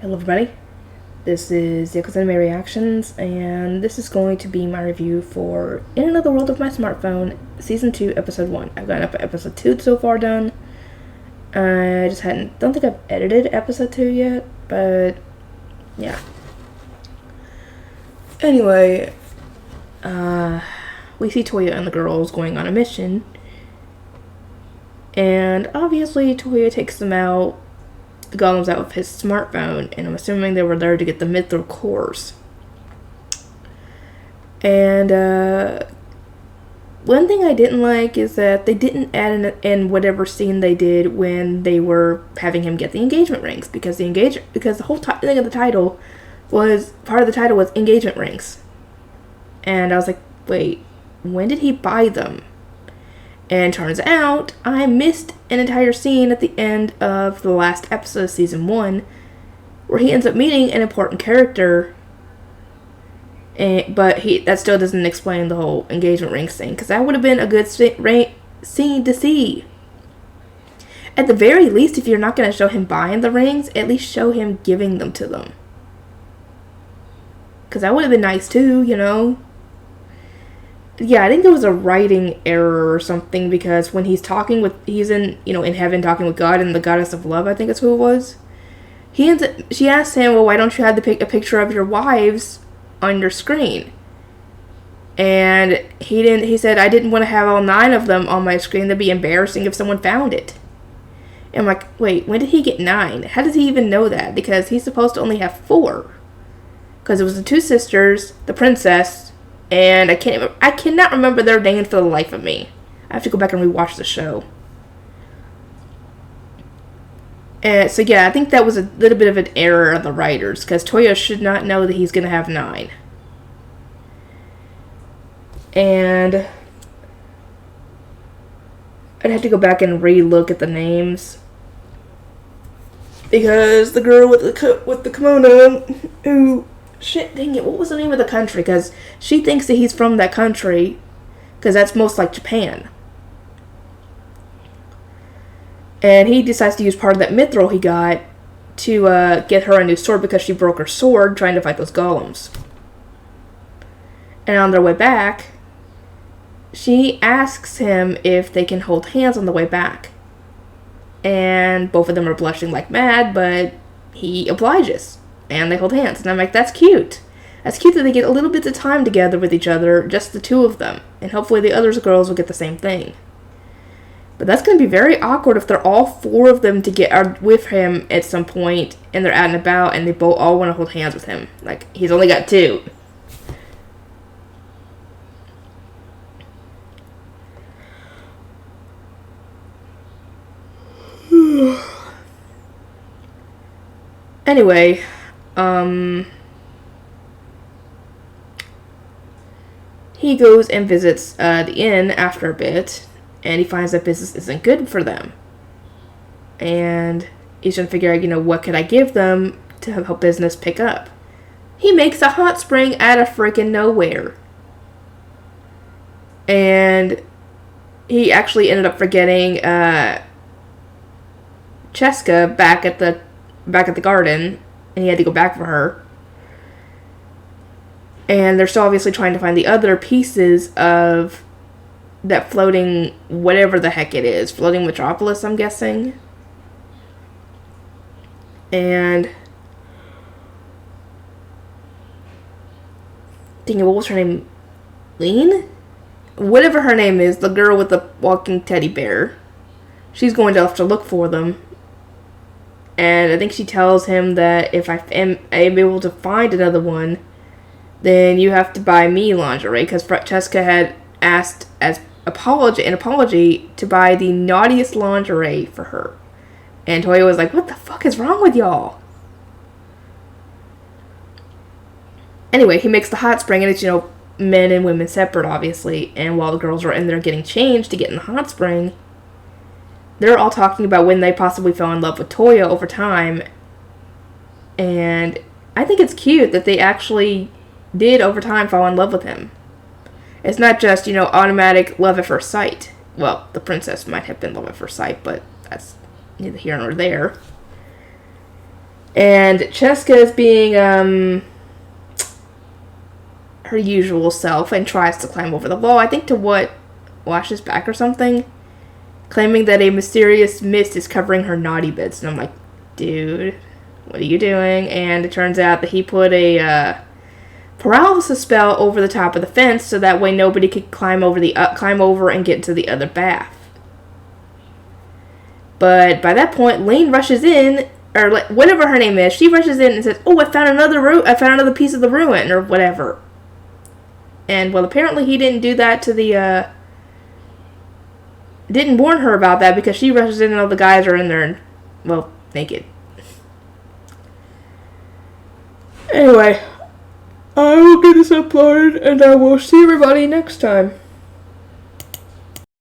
Hello everybody, this is Yoko's Anime Reactions, and this is going to be my review for In Another World of My Smartphone, Season 2, Episode 1. I've gotten up to Episode 2 so far done. I just don't think I've edited Episode 2 yet, but yeah. Anyway, we see Toya and the girls going on a mission, and obviously Toya takes them out, the golems out of his smartphone, and I'm assuming they were there to get the mithril cores. And one thing I didn't like is that they didn't add in whatever scene they did when they were having him get the engagement rings, because the whole thing of the title was engagement rings, and I was like, wait, when did he buy them? And turns out, I missed an entire scene at the end of the last episode of Season 1 where he ends up meeting an important character, but that still doesn't explain the whole engagement rings thing, because that would have been a good scene to see. At the very least, if you're not going to show him buying the rings, at least show him giving them to them. Because that would have been nice too, you know? Yeah, I think there was a writing error or something, because when he's in heaven talking with God and the goddess of love, I think that's who it was. She asked him, well, why don't you have a picture of your wives on your screen? And he said, I didn't want to have all 9 of them on my screen. That'd be embarrassing if someone found it. And I'm like, wait, when did he get 9? How does he even know that? Because he's supposed to only have 4. Because it was the 2 sisters, the princess, and I cannot remember their names for the life of me. I have to go back and rewatch the show. And so yeah, I think that was a little bit of an error of the writers, because Toya should not know that he's going to have 9. And I'd have to go back and re-look at the names, because the girl with the kimono, who... Shit, dang it, what was the name of the country? Because she thinks that he's from that country, because that's most like Japan. And he decides to use part of that mithril he got to get her a new sword, because she broke her sword trying to fight those golems. And on their way back, she asks him if they can hold hands on the way back. And both of them are blushing like mad, but he obliges. And they hold hands. And I'm like, that's cute. That's cute that they get a little bit of time together with each other, just the 2 of them. And hopefully the other girls will get the same thing. But that's going to be very awkward if they're all 4 of them are with him at some point, and they're out and about, and they all want to hold hands with him. Like, he's only got 2. Anyway, he goes and visits the inn after a bit, and he finds that business isn't good for them. And he's trying to figure out, what could I give them to help business pick up? He makes a hot spring out of freaking nowhere. And he actually ended up forgetting Cheska back at the garden, and he had to go back for her. And they're still obviously trying to find the other pieces of that floating, whatever the heck it is, floating metropolis, I'm guessing. And thinking, what was her name? Lean? Whatever her name is, the girl with the walking teddy bear. She's going to have to look for them. And I think she tells him that if I am able to find another one, then you have to buy me lingerie, because Francesca had asked an apology to buy the naughtiest lingerie for her. And Toya was like, what the fuck is wrong with y'all? Anyway, he makes the hot spring, and it's, men and women separate, obviously. And while the girls are in there getting changed to get in the hot spring, they're all talking about when they possibly fell in love with Toya over time. And I think it's cute that they actually did over time fall in love with him. It's not just, automatic love at first sight. Well, the princess might have been love at first sight, but that's neither here nor there. And Cheska is being, her usual self and tries to climb over the wall. I think to wash his back or something. Claiming that a mysterious mist is covering her naughty bits. And I'm like, dude, what are you doing? And it turns out that he put a paralysis spell over the top of the fence so that way nobody could climb over and get into the other bath. But by that point, Lane rushes in, or whatever her name is, she rushes in and says, "Oh, I found another piece of the ruin," or whatever. And, well, apparently he didn't do that to the, didn't warn her about that because she rushes in and all the guys are in there, well, naked. Anyway, I will get this uploaded and I will see everybody next time.